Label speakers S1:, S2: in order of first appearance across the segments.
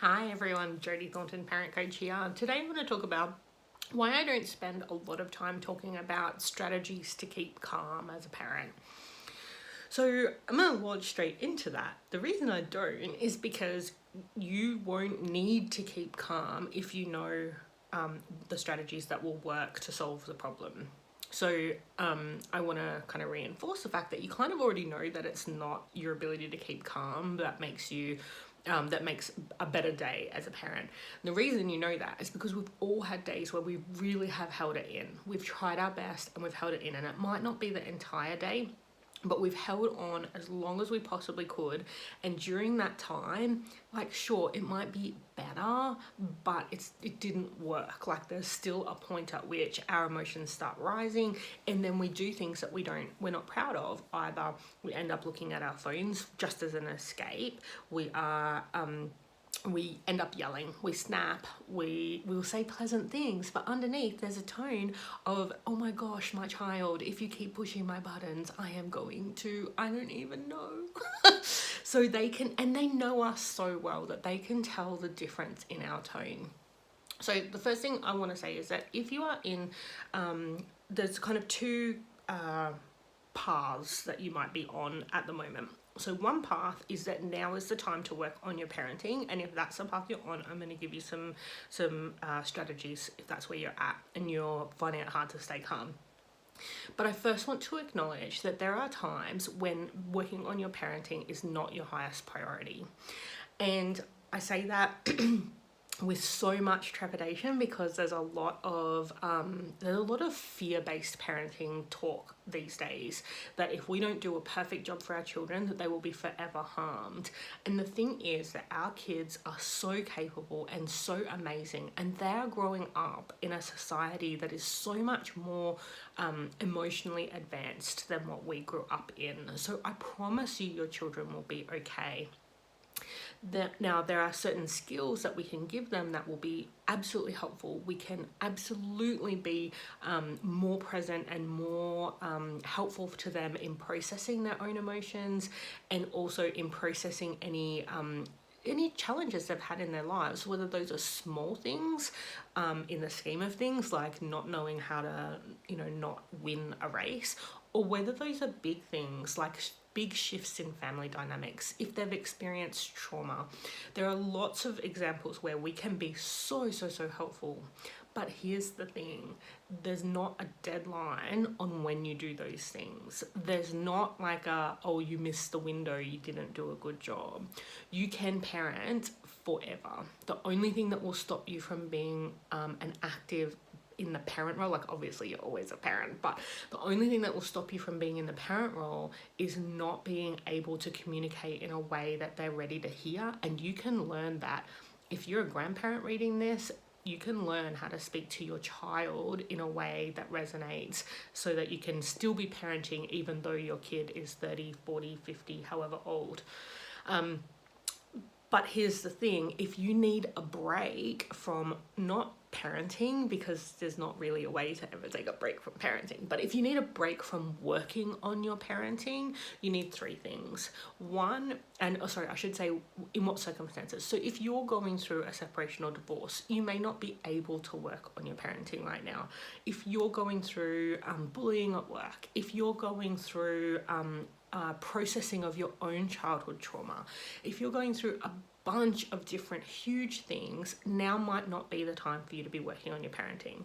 S1: Hi everyone, Jodie Thornton, parent coach here. Today I'm going to talk about why I don't spend a lot of time talking about strategies to keep calm as a parent. So I'm going to launch straight into that. The reason I don't is because you won't need to keep calm if you know the strategies that will work to solve the problem. So I want to kind of reinforce the fact that you kind of already know that it's not your ability to keep calm that makes you that makes a better day as a parent. And the reason you know that is because we've all had days where we really have held it in. We've tried our best and we've held it in, and it might not be the entire day, but we've held on as long as we possibly could. And during that time, like, sure, it might be better, but it didn't work. Like, there's still a point at which our emotions start rising, and then we do things that we're not proud of. Either we end up looking at our phones just as an escape, we end up yelling, we snap, we will say pleasant things, but underneath there's a tone of, oh my gosh, my child, if you keep pushing my buttons, I don't even know. So they can, and they know us so well that they can tell the difference in our tone. So the first thing I want to say is that if you are in, there's kind of two paths that you might be on at the moment. So one path is that now is the time to work on your parenting, and if that's the path you're on, I'm going to give you some strategies if that's where you're at and you're finding it hard to stay calm. But I first want to acknowledge that there are times when working on your parenting is not your highest priority, and I say that with so much trepidation because there's a lot of fear-based parenting talk these days that if we don't do a perfect job for our children, that they will be forever harmed. And the thing is that our kids are so capable and so amazing, and they are growing up in a society that is so much more emotionally advanced than what we grew up in. So I promise you, your children will be okay. Now, there are certain skills that we can give them that will be absolutely helpful. We can absolutely be more present and more helpful to them in processing their own emotions, and also in processing any challenges they've had in their lives, whether those are small things in the scheme of things, like not knowing how to, not win a race, or whether those are big things like big shifts in family dynamics, if they've experienced trauma. There are lots of examples where we can be so helpful. But here's the thing, there's not a deadline on when you do those things. There's not like oh, you missed the window, you didn't do a good job. You can parent forever. The only thing that will stop you from being an active in the parent role, like obviously you're always a parent, but the only thing that will stop you from being in the parent role is not being able to communicate in a way that they're ready to hear. And you can learn that. If you're a grandparent reading this, you can learn how to speak to your child in a way that resonates, so that you can still be parenting even though your kid is 30, 40, 50, however old. But here's the thing, if you need a break from not parenting, because there's not really a way to ever take a break from parenting, but if you need a break from working on your parenting, you need three things. One, and I should say in what circumstances. So if you're going through a separation or divorce, you may not be able to work on your parenting right now. If you're going through bullying at work, if you're going through processing of your own childhood trauma, if you're going through a bunch of different huge things, now might not be the time for you to be working on your parenting.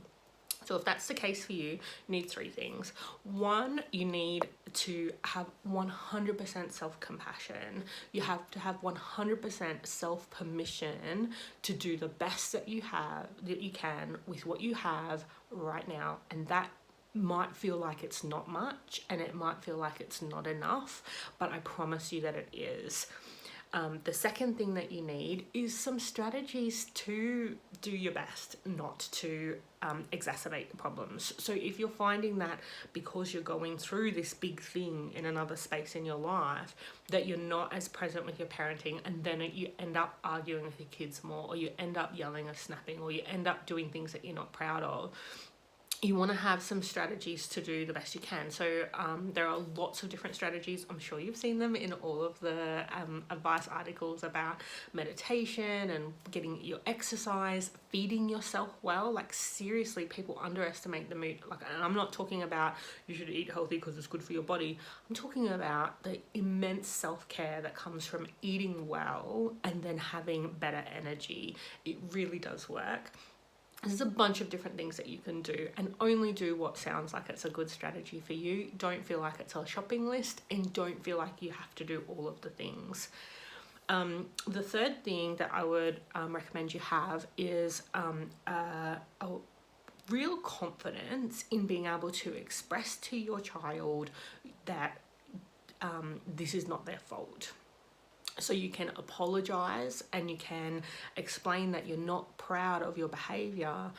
S1: So if that's the case for you, you need three things. One, you need to have 100% self-compassion. You have to have 100% self-permission to do the best that you can with what you have right now. And that might feel like it's not much, and it might feel like it's not enough, but I promise you that it is. The second thing that you need is some strategies to do your best not to exacerbate the problems. So if you're finding that because you're going through this big thing in another space in your life, that you're not as present with your parenting, and then you end up arguing with your kids more, or you end up yelling or snapping, or you end up doing things that you're not proud of, you want to have some strategies to do the best you can. So there are lots of different strategies. I'm sure you've seen them in all of the advice articles about meditation and getting your exercise, feeding yourself well. Like seriously, people underestimate the mood. Like, and I'm not talking about you should eat healthy because it's good for your body. I'm talking about the immense self-care that comes from eating well and then having better energy. It really does work. There's a bunch of different things that you can do, and only do what sounds like it's a good strategy for you. Don't feel like it's a shopping list, and don't feel like you have to do all of the things. The third thing that I would recommend you have is a real confidence in being able to express to your child that this is not their fault. So you can apologize and you can explain that you're not proud of your behavior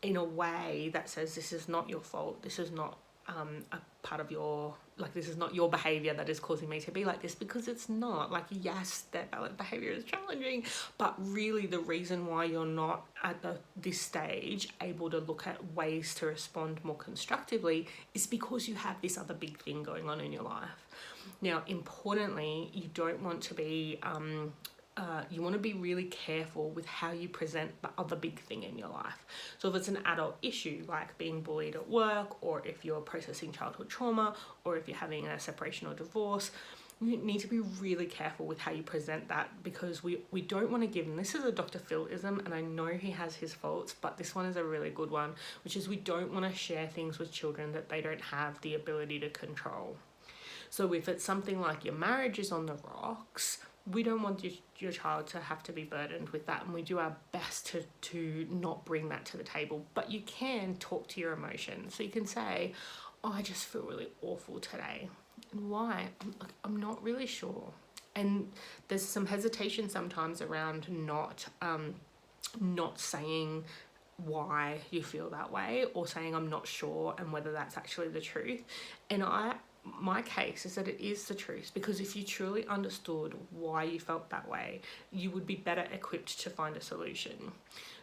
S1: in a way that says this is not your fault. This is not a part of your, like, this is not your behavior that is causing me to be like this, because it's not. Like, yes, that behavior is challenging, but really the reason why you're not at this stage able to look at ways to respond more constructively is because you have this other big thing going on in your life. Now, importantly, you don't want to be, you want to be really careful with how you present the other big thing in your life. So if it's an adult issue, like being bullied at work, or if you're processing childhood trauma, or if you're having a separation or divorce, you need to be really careful with how you present that, because we don't want to give, and this is a Dr. Phil-ism, and I know he has his faults, but this one is a really good one, which is we don't want to share things with children that they don't have the ability to control. So if it's something like your marriage is on the rocks, we don't want your child to have to be burdened with that, and we do our best to not bring that to the table. But you can talk to your emotions. So you can say, oh, I just feel really awful today. And why? I'm not really sure. And there's some hesitation sometimes around not saying why you feel that way, or saying I'm not sure, and whether that's actually the truth. And my case is that it is the truth, because if you truly understood why you felt that way, you would be better equipped to find a solution.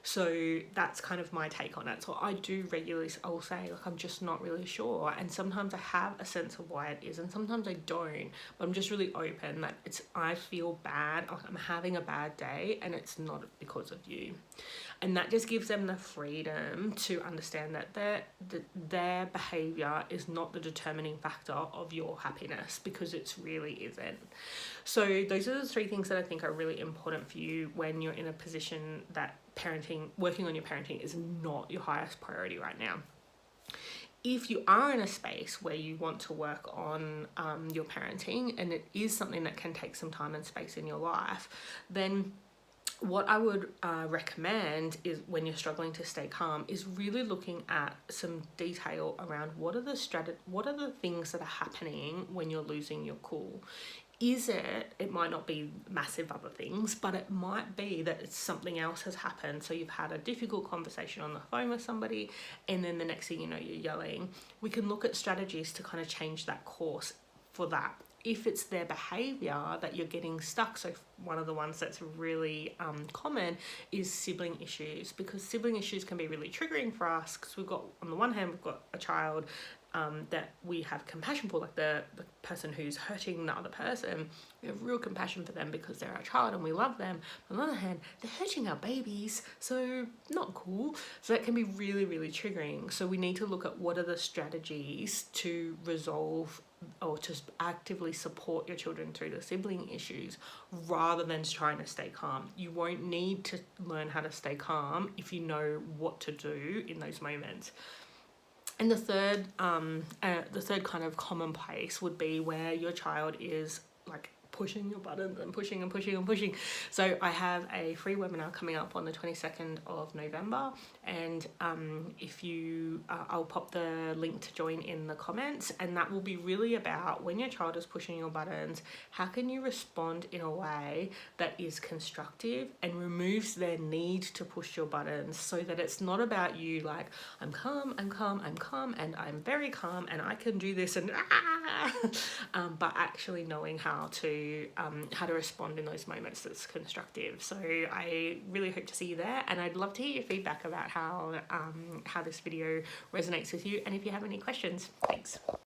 S1: So that's kind of my take on it. So I do regularly, I'll say, like, I'm just not really sure, and sometimes I have a sense of why it is, and sometimes I don't, but I'm just really open that I feel bad, like I'm having a bad day, and it's not because of you. And that just gives them the freedom to understand that their behavior is not the determining factor of your happiness, because it really isn't. So those are the three things that I think are really important for you when you're in a position that working on your parenting is not your highest priority right now. If you are in a space where you want to work on your parenting, and it is something that can take some time and space in your life, then what I would recommend is, when you're struggling to stay calm, is really looking at some detail around what are the things that are happening when you're losing your cool. It might not be massive other things, but it might be that it's something else has happened. So you've had a difficult conversation on the phone with somebody, and then the next thing you know, you're yelling. We can look at strategies to kind of change that course for that. If it's their behavior that you're getting stuck, so one of the ones that's really common is sibling issues, because sibling issues can be really triggering for us, because on the one hand, we've got a child that we have compassion for, like the person who's hurting the other person. We have real compassion for them because they're our child and we love them. On the other hand, they're hurting our babies, so not cool. So that can be really, really triggering. So we need to look at what are the strategies to resolve or to actively support your children through the sibling issues, rather than trying to stay calm. You won't need to learn how to stay calm if you know what to do in those moments. And the third kind of commonplace would be where your child is like pushing your buttons and pushing and pushing and pushing. So I have a free webinar coming up on the 22nd of November, and if you I'll pop the link to join in the comments, and that will be really about when your child is pushing your buttons, how can you respond in a way that is constructive and removes their need to push your buttons, so that it's not about you like, I'm calm, and I'm very calm, and I can do this, and but actually knowing how to how to respond in those moments that's constructive. So I really hope to see you there, and I'd love to hear your feedback about how this video resonates with you, and if you have any questions. Thanks.